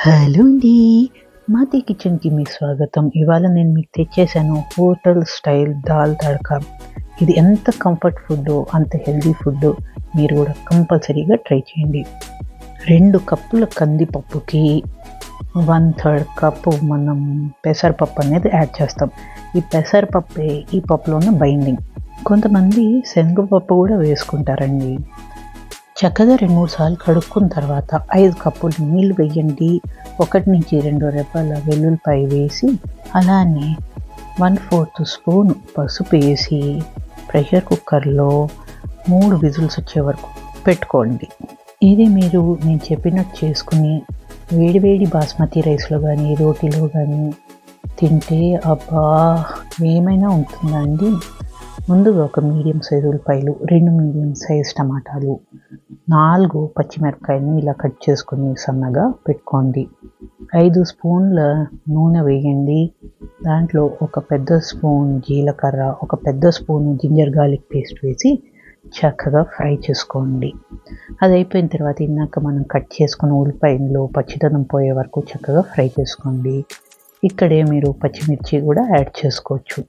Hello అండి. మాతి కిచెన్‌కి మీకు స్వాగతం. ఇవాళ నేను మీకు తెచ్చేసాను హోటల్ స్టైల్ దాల్ తడకా. ఇది ఎంత కంఫర్ట్ ఫుడ్డో, అంత హెల్తీ ఫుడ్డు. మీరు కూడా కంపల్సరీగా ట్రై చేయండి. 2 కప్పుల కందిపప్పుకి 1/3 కప్పు మనం పెసరపప్పు అనేది యాడ్ చేస్తాం. ఈ పెసరపప్పే ఈ పప్పులోనే బైండింగ్. కొంతమంది శనగపప్పు కూడా వేసుకుంటారండి. చక్కగా 2-3 సార్లు కడుక్కున్న తర్వాత 5 కప్పులు నీళ్ళు వేయండి. 1-2 రెబ్బల వెల్లుల్లిపాయ వేసి, అలానే 1/4 స్పూన్ పసుపు వేసి ప్రెషర్ కుక్కర్లో 3 విజిల్స్ వచ్చే వరకు పెట్టుకోండి. ఇది నేను చెప్పినట్టు చేసుకుని వేడి బాస్మతి రైస్లో కానీ రోటీలో కానీ తింటే అబ్బా ఏమైనా ఉంటుందా అండి. ముందుగా ఒక మీడియం సైజు ఉల్లిపాయలు, 2 మీడియం సైజ్ టమాటాలు, 4 పచ్చిమిరపకాయలని ఇలా కట్ చేసుకుని సన్నగా పెట్టుకోండి. 5 స్పూన్ల నూనె వేయండి. దాంట్లో ఒక పెద్ద స్పూన్ జీలకర్ర, ఒక పెద్ద స్పూన్ జింజర్ గార్లిక్ పేస్ట్ వేసి చక్కగా ఫ్రై చేసుకోండి. అది అయిపోయిన తర్వాత ఇందాక మనం కట్ చేసుకున్న ఉల్లిపాయలో పచ్చిదనం పోయే వరకు చక్కగా ఫ్రై చేసుకోండి. ఇక్కడే మీరు పచ్చిమిర్చి కూడా యాడ్ చేసుకోవచ్చు.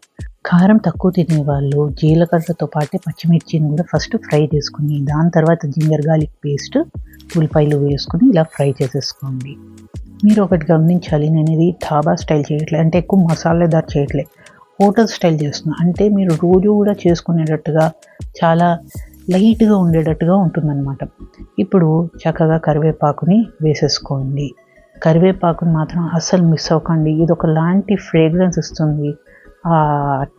కారం తక్కువ తినేవాళ్ళు జీలకర్రతో పాటే పచ్చిమిర్చిని కూడా ఫస్ట్ ఫ్రై చేసుకుని, దాని తర్వాత జింజర్ గార్లిక్ పేస్ట్, ఉల్లిపాయలు వేసుకుని ఇలా ఫ్రై చేసేసుకోండి. మీరు ఒకటి గమనించాలి, నేను ఇది ధాబా స్టైల్ చేయట్లేదు, అంటే ఎక్కువ మసాలాదార్ చేయట్లేదు, హోటల్ స్టైల్ చేస్తున్నా. అంటే మీరు రోజు కూడా చేసుకునేటట్టుగా చాలా లైట్గా ఉండేటట్టుగా ఉంటుందన్నమాట. ఇప్పుడు చక్కగా కరివేపాకుని వేసేసుకోండి. కరివేపాకుని మాత్రం అస్సలు మిస్ అవ్వకండి. ఇది ఒకలాంటి ఫ్రేగ్రెన్స్ ఇస్తుంది. ఆ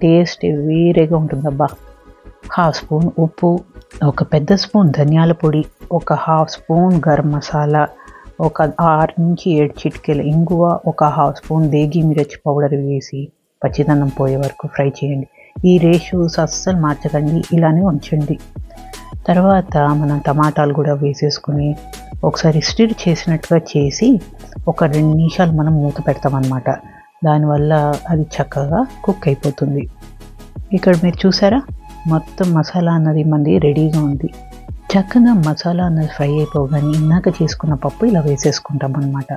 టేస్ట్ వేరేగా ఉంటుందబ్బా. 1/2 స్పూన్ ఉప్పు, ఒక పెద్ద స్పూన్ ధనియాల పొడి, ఒక 1/2 స్పూన్ గరం మసాలా, ఒక 6-7 చిటికెల ఇంగువ, ఒక 1/2 స్పూన్ దేగి మిర్చి పౌడర్ వేసి పచ్చిదనం పోయే వరకు ఫ్రై చేయండి. ఈ రేషియోస్ అస్సలు మార్చకండి, ఇలానే ఉంచండి. తర్వాత మనం టమాటాలు కూడా వేసేసుకుని ఒకసారి స్టిర్ చేసినట్టుగా చేసి ఒక 2 నిమిషాలు మనం మూత పెడతామన్నమాట. దానివల్ల అది చక్కగా కుక్ అయిపోతుంది. ఇక్కడ మీరు చూసారా, మొత్తం మసాలా అన్నది మనది రెడీగా ఉంది. చక్కగా మసాలా అన్నది ఫ్రై అయిపోగానే ఇందాక చేసుకున్న పప్పు ఇలా వేసేసుకుంటాం అన్నమాట.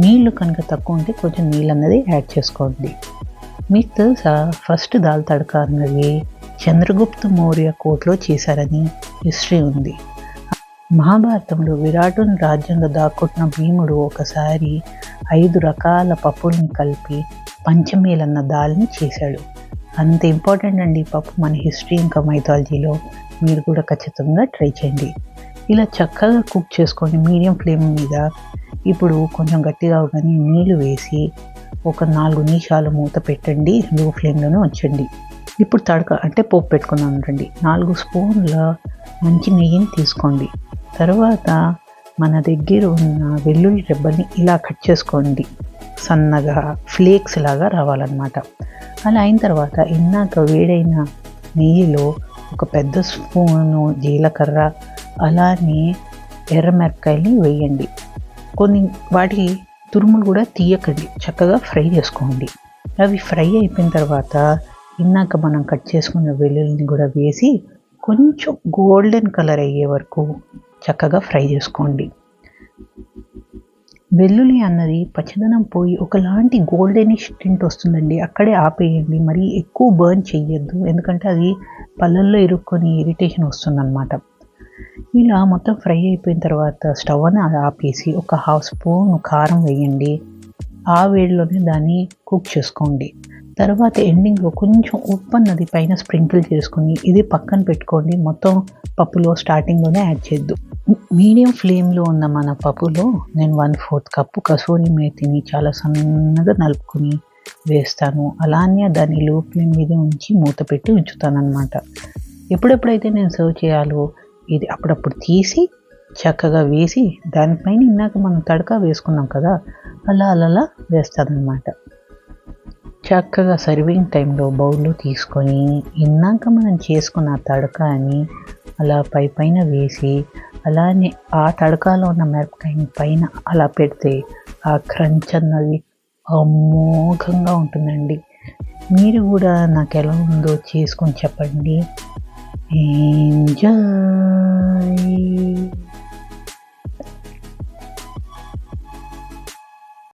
నీళ్లు కనుక తక్కువ ఉంటే కొంచెం నీళ్ళు అన్నది యాడ్ చేసుకోండి. మీకు తెలుసా, ఫస్ట్ దాల్ తడకా అన్నది చంద్రగుప్త మౌర్య కోటలో చేశారని హిస్టరీ ఉంది. మహాభారతంలో విరాటుని రాజ్యంలో దాక్కొట్టిన భీముడు ఒకసారి 5 రకాల పప్పుల్ని కలిపి పంచమేలన్న దాల్ని చేశాడు. అంత ఇంపార్టెంట్ అండి ఈ పప్పు మన హిస్టరీ ఇంకా మైథాలజీలో. మీరు కూడా ఖచ్చితంగా ట్రై చేయండి. ఇలా చక్కగా కుక్ చేసుకోండి మీడియం ఫ్లేమ్ మీద. ఇప్పుడు కొంచెం గట్టిగా అవగానే నీళ్ళు వేసి ఒక 4 నిమిషాలు మూత పెట్టండి, లో ఫ్లేమ్లోనే ఉంచండి. ఇప్పుడు తడక అంటే పోపు పెట్టుకున్నాను రండి. 4 స్పూన్ల మంచి నెయ్యిని తీసుకోండి. తర్వాత మన దగ్గర ఉన్న వెల్లుల్లి రెబ్బల్ని ఇలా కట్ చేసుకోండి, సన్నగా ఫ్లేక్స్ లాగా రావాలన్నమాట. అలా అయిన తర్వాత ఇందాక వేడైన నెయ్యిలో ఒక పెద్ద స్పూను జీలకర్ర, అలానే ఎర్రమిరపకాయల్ని వేయండి. కొన్ని వాటి తురుములు కూడా తీయకండి, చక్కగా ఫ్రై చేసుకోండి. అవి ఫ్రై అయిపోయిన తర్వాత ఇందాక మనం కట్ చేసుకున్న వెల్లుల్లిని కూడా వేసి కొంచెం గోల్డెన్ కలర్ అయ్యే వరకు చక్కగా ఫ్రై చేసుకోండి. వెల్లుల్లి అన్నది పచ్చదనం పోయి ఒకలాంటి గోల్డెనిష్ టింట్ వస్తుందండి. అక్కడే ఆపేయండి, మరి ఎక్కువ బర్న్ చెయ్యొద్దు, ఎందుకంటే అది పళ్ళల్లో ఇరుక్కొని ఇరిటేషన్ వస్తుందన్నమాట. ఇలా మొత్తం ఫ్రై అయిపోయిన తర్వాత స్టవ్ అని ఆపేసి ఒక 1/2 స్పూన్ కారం వేయండి. ఆ వేడిలోనే దాన్ని కుక్ చేసుకోండి. తర్వాత ఎండింగ్లో కొంచెం ఉప్పు అన్నది పైన స్ప్రింకిల్ చేసుకుని ఇది పక్కన పెట్టుకోండి. మొత్తం పప్పులో స్టార్టింగ్లోనే యాడ్ చేయొద్దు. మీడియం ఫ్లేమ్లో ఉన్న మన పప్పులో నేను 1/4 కప్పు కసూరి మేతిని చాలా సన్నగా నలుపుకొని వేస్తాను. అలానే దాన్ని లో ఫ్లేమ్ మీద ఉంచి మూత పెట్టి ఉంచుతాను అన్నమాట. ఎప్పుడెప్పుడైతే నేను సర్వ్ చేయాలో ఇది అప్పుడప్పుడు తీసి చక్కగా వేసి దానిపైన ఇందాక మనం తడకా వేసుకున్నాం కదా, అలా వేస్తానన్నమాట. చక్కగా సర్వింగ్ టైంలో బౌల్లో తీసుకొని ఇందాక మనం చేసుకున్న తడకాని అలా పైన వేసి, అలానే ఆ తడకాలో ఉన్న మిరపకాయని పైన అలా పెడితే ఆ క్రంచ్ అన్నది అమోఘంగా ఉంటుందండి. మీరు కూడా నాకు ఎలా ఉందో చేసుకొని చెప్పండి. ఎంజాయ్.